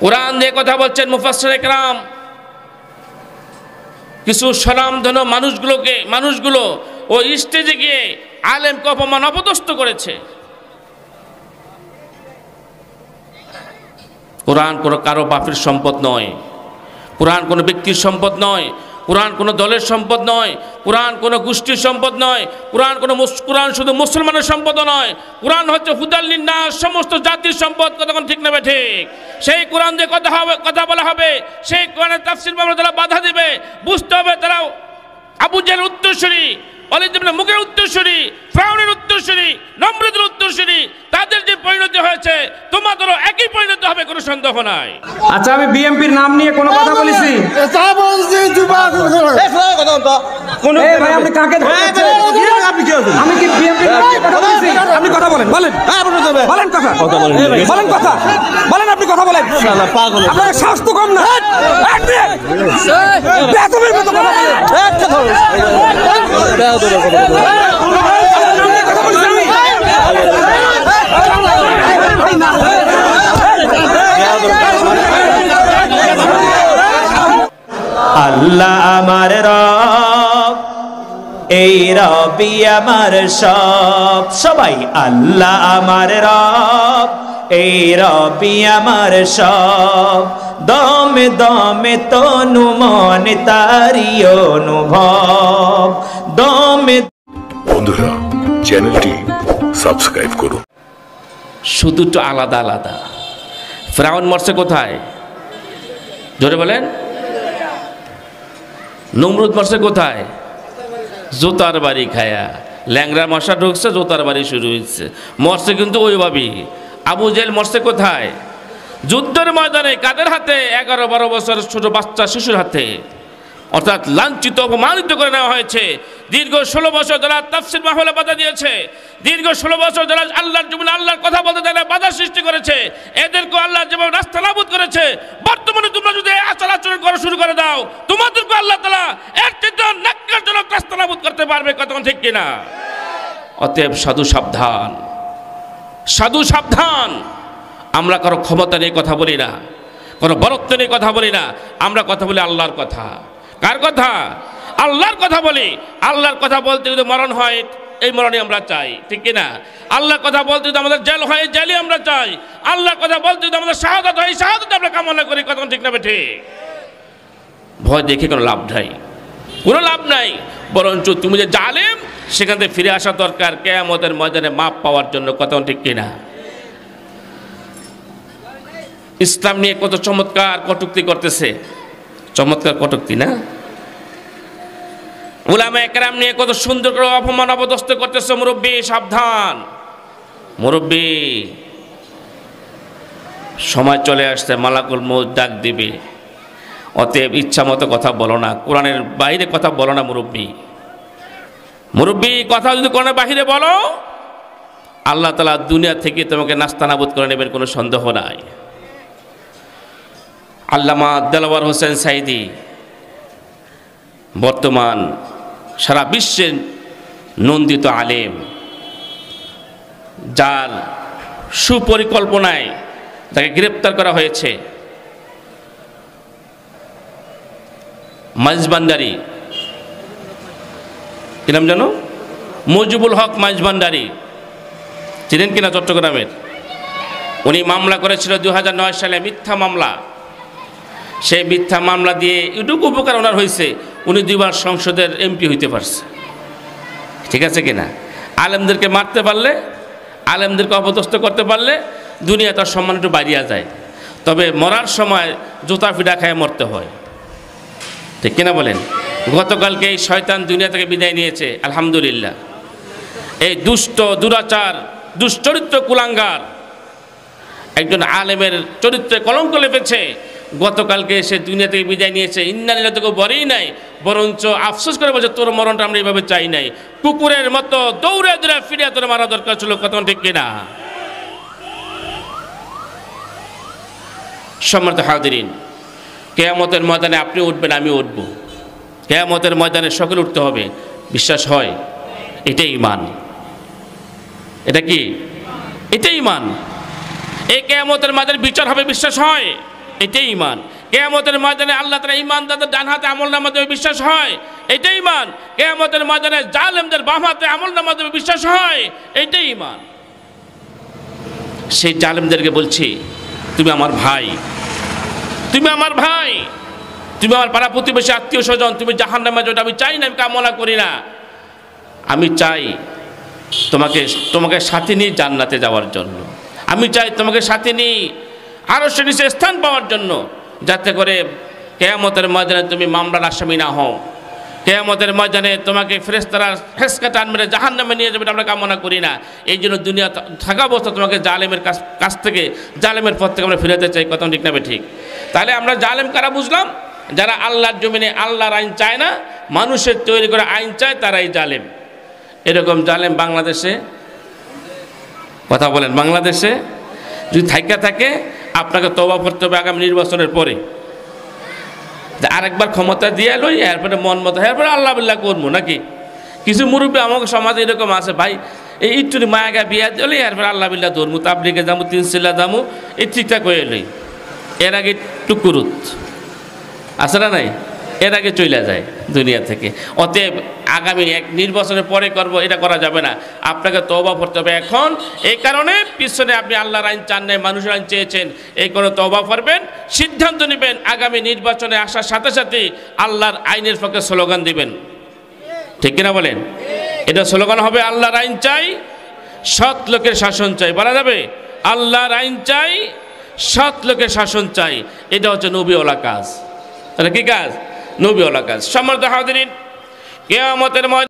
কোরআন দিয়ে কথা বলছেন মুফাসসির ইকরাম। কিছু স্বনামধন্য মানুষগুলো ওই স্টেজে গিয়ে আলেমকে অপমান অপদস্থ করেছে। কোরআন কোনো কারো বাপের সম্পদ নয়, কোরআন কোনো ব্যক্তির সম্পদ নয়, কোরআন কোনো দলের সম্পদ নয়, কোরআন কোনো গোষ্ঠীর সম্পদ নয়, কোরআন শুধু মুসলমানের সম্পদ নয়, কোরআন হচ্ছে হুদাল লিন্নাস, সমস্ত জাতির সম্পদ। কতক্ষণ ঠিক নেবে ঠিক? সেই কোরআন দিয়ে কথা বলা হবে, সেই কোরআনের তাফসীর মামলা যারা বাধা দিবে বুঝতে হবে তারা আবু জাহলের উত্তরসূরি, ওয়ালিদ ইবনে মুগীরার উত্তরসূরি, ফিরআউনের উত্তরসূরি, নমরুদের উত্তরসূরি। তাদের যে পরিণতি হয়েছে তোমাদেরও একই পরিণতি হবে, কোনো সন্দেহ নাই। আচ্ছা, আমি বিএমপির নাম নিয়ে কোনো কথা বলেছি? ভাই আপনি কাকে আমি কি বিএমপির নাম নিয়ে কথা বলেছি? আপনি কথা বলেন, বলেন বলেন কথা বলেন কথা বলেন, আপনি কথা বলেন। আপনার সাহস তো কম না, বেয়াদবের মতো কথা বলেন। আল্লাহ আমার রব, এই রবি আমার সব। সবাই আল্লাহ আমার রব, এই রবি আমার সব। দমে দমে তনু মনে তারি অনুভব, দমে। বন্ধুরা, চ্যানেলটি সাবস্ক্রাইব করুন। শুধু একটু আলাদা আলাদা। ফিরআউন মরছে কোথায়? জোরে বলেন। নমরুদ মরছে কোথায়? জুতার বাড়ি খায়া। ল্যাংড়া মশা ঢুকছে, জুতার বাড়ি শুরু হয়েছে। মরছে কিন্তু ওইভাবেই। আবু জেহেল মরছে কোথায়? যুদ্ধের ময়দানে। কাদের হাতে? 11-12 বছর ছোট বাচ্চা শিশুর হাতে। অর্থাৎ লাঞ্ছিত অপমানিত করে নেওয়া হয়েছে। দীর্ঘ 16 বছর যারা তাফসীর মাহফিলে বাধা দিয়েছে, দীর্ঘ 16 বছর যারা আল্লাহর জমিনে আল্লাহর কথা বলতে তারা বাধা সৃষ্টি করেছে, এদেরকে আল্লাহ যেভাবে রাস্তা নাবুদ করেছে, বর্তমানে তোমরা যদি আচরণ করা শুরু করে দাও, তোমাদেরকে আল্লাহ তাআলা এর চেয়ে ন্যাক্কারজনক রাস্তা নাবুদ করতে পারবে। কতক্ষণ ঠিক কিনা? অতএব সাধু সাবধান, সাধু সাবধান। আমরা কারো ক্ষমতা নিয়ে কথা বলি না, কোনো বরত্ব নিয়ে কথা বলি না। আমরা কথা বলি আল্লাহর কথা। কার কথা? আল্লাহর কথা বলি। আল্লাহর কথা বলতে যদি মরণ হয়, এই মরণই আমরা চাই, ঠিক কিনা? আল্লাহর কথা বলতে যদি আমাদের জেল হয়, জেলই আমরা চাই। আল্লাহর কথা বলতে যদি আমাদের শাহাদাত হয়, শাহাদাত আমরা কামনা করি। কতক্ষণ ঠিক না ঠিক? ভয় দেখে কোনো লাভ নাই, কোনো লাভ নাই। বরঞ্চ তুমি যে জালেম, সেখান থেকে ফিরে আসা দরকার কিয়ামতের ময়দানে মাপ পাওয়ার জন্য। কতক্ষণ ঠিক কিনা? ইসলাম নিয়ে কত চমৎকার কটূক্তি করতেছে, চমৎকার কটূক্তি না? উলামায়ে কেরাম নিয়ে কত সুন্দর করে অপমান অপদস্থ করতেছে। মুরব্বী সাবধান, মুরব্বী। সময় চলে আসছে, মালাকুল মউত ডাক দিবে। অতএব ইচ্ছা মতো কথা বলো না, কোরআনের বাইরে কথা বলো না। মুরব্বী, মুরব্বী, কথা যদি কোরআনের বাইরে বলো, আল্লাহ তাআলা দুনিয়া থেকে তোমাকে নাস্তানাবুদ করে নেবেন, কোনো সন্দেহ নাই। আল্লামা দেলাওয়ার হোসেন সাইদি বর্তমান সারা বিশ্বের নন্দিত আলেম, যার সুপরিকল্পনায় তাকে গ্রেপ্তার করা হয়েছে। মাইজভান্ডারি, কি নাম জানো? মুজিবুল হক মাইজভান্ডারি, চিনেন কিনা? চট্টগ্রামের। উনি মামলা করেছিল 2009 সালে, মিথ্যা মামলা। সেই মিথ্যা মামলা দিয়ে এটুকু উপকার ওনার হয়েছে, উনি 2 বার সংসদের এমপি হইতে পারছে। ঠিক আছে কিনা? আলেমদেরকে মারতে পারলে, আলেমদেরকে অপদস্থ করতে পারলে দুনিয়া তার সম্মান একটু বাড়িয়া যায়। তবে মরার সময় জুতা ফিডা খায় মরতে হয়, ঠিক কিনা বলেন? গতকালকে এই শয়তান দুনিয়া থেকে বিদায় নিয়েছে, আলহামদুলিল্লাহ। এই দুষ্ট, দুরাচার, দুশ্চরিত্র, কুলাঙ্গার একজন আলেমের চরিত্রে কলঙ্ক লেপেছে। গতকালকে সে দুনিয়া থেকে বিদায় নিয়েছে। ইন্না লিল্লাহি তোকে বলেই নাই, বরঞ্চ আফসোস করে বলছে তোর মরণটা আমরা এইভাবে চাই নাই। কুকুরের মতো দৌড়ে দৌড়ে ফিরে তোর মারা দরকার ছিল। কত ঠিক কিনা? সম্মানিত হাজিরিন, কিয়ামতের ময়দানে আপনি উঠবেন, আমি উঠব। কিয়ামতের ময়দানে সকলে উঠতে হবে, বিশ্বাস হয়? এটাই ঈমান। এটা কি? এটাই ঈমান। এই কিয়ামতের ময়দানে বিচার হবে, বিশ্বাস হয়? এটাই ইমান। কিয়ামতের ময়দানে আল্লাহ তাআলা ঈমানদারদের ডান হাতে আমলনামা দেবে বিশ্বাস হয়, এটাই ইমান। কিয়ামতের ময়দানে জালেমদের বাম হাতে আমলনামা দেবে বিশ্বাস হয়, এটাই ইমান। সেই জালেমদেরকে বলছি, তুমি আমার ভাই, তুমি আমার ভাই, তুমি আমার পাড়া প্রতিবেশী আত্মীয় স্বজন, তুমি জাহান্নামে যাবে আমি চাই না, আমি কামনা করি না। আমি চাই তোমাকে সাথে নিয়ে জান্নাতে যাওয়ার জন্য। আমি চাই তোমাকে সাথে নিয়ে আরশের নিচে স্থান পাওয়ার জন্য, যাতে করে কিয়ামতের ময়দানে তুমি মামলার আসামি না হও। কিয়ামতের ময়দানে তোমাকে ফেরেশতারা হেঁচকা টান মেরে জাহান্নামে নিয়ে যাবে, আমরা কামনা করি না। এই জন্য দুনিয়া থাকা অবস্থা তোমাকে জালেমের কাছ থেকে, জালেমের পথ থেকে আমরা ফিরাতে চাই। কথা ঠিক না ঠিক? তাহলে আমরা জালেম কারা বুঝলাম? যারা আল্লাহর জমিনে আল্লাহর আইন চায় না, মানুষের তৈরি করে আইন চায়, তারাই জালেম। এরকম জালেম বাংলাদেশে, কথা বলেন, বাংলাদেশে যদি থাকে আপনাকে তওবা করতে হবে আগামী নির্বাচনের পরে। আরেকবার ক্ষমতা দিয়ে লই, এরপরে মন মতো, এরপরে আল্লাহ বিল্লাহ করবো নাকি? কিছু মুরব্বী আমাকে সমাজে এরকম আছে, ভাই এই একটু মায়াগা বিয়া দিলে এরপরে আল্লাহ বিল্লাহ ধরমু, তাবলিগে যাবো, তিনশিলা যাবো, এই ঠিকঠাক হয়ে লই। এর আগে টুকুরুত আছে না নাই? এর আগে চলে যায় দুনিয়া থেকে। অতএব আগামী এক নির্বাচনের পরে করব, এটা করা যাবে না। আপনাকে তওবা করতে হবে এখন। এই কারণে পিছনে আপনি আল্লাহর আইন চান নাই, মানুষের আইন চেয়েছেন, এই কোনো তওবা করবেন, সিদ্ধান্ত নেবেন, আগামী নির্বাচনে আসার সাথে সাথে আল্লাহর আইনের পক্ষে স্লোগান দিবেন। ঠিক কিনা বলেন? এটা স্লোগান হবে, আল্লাহর আইন চাই, সৎ লোকের শাসন চাই। বলা যাবে আল্লাহর আইন চাই, সৎ লোকের শাসন চাই। এটা হচ্ছে নবীওয়ালা কাজ। তাহলে কি কাজ? নবীওয়ালা কাজ। সম্মানিত হাজিরিন, কিয়ামতের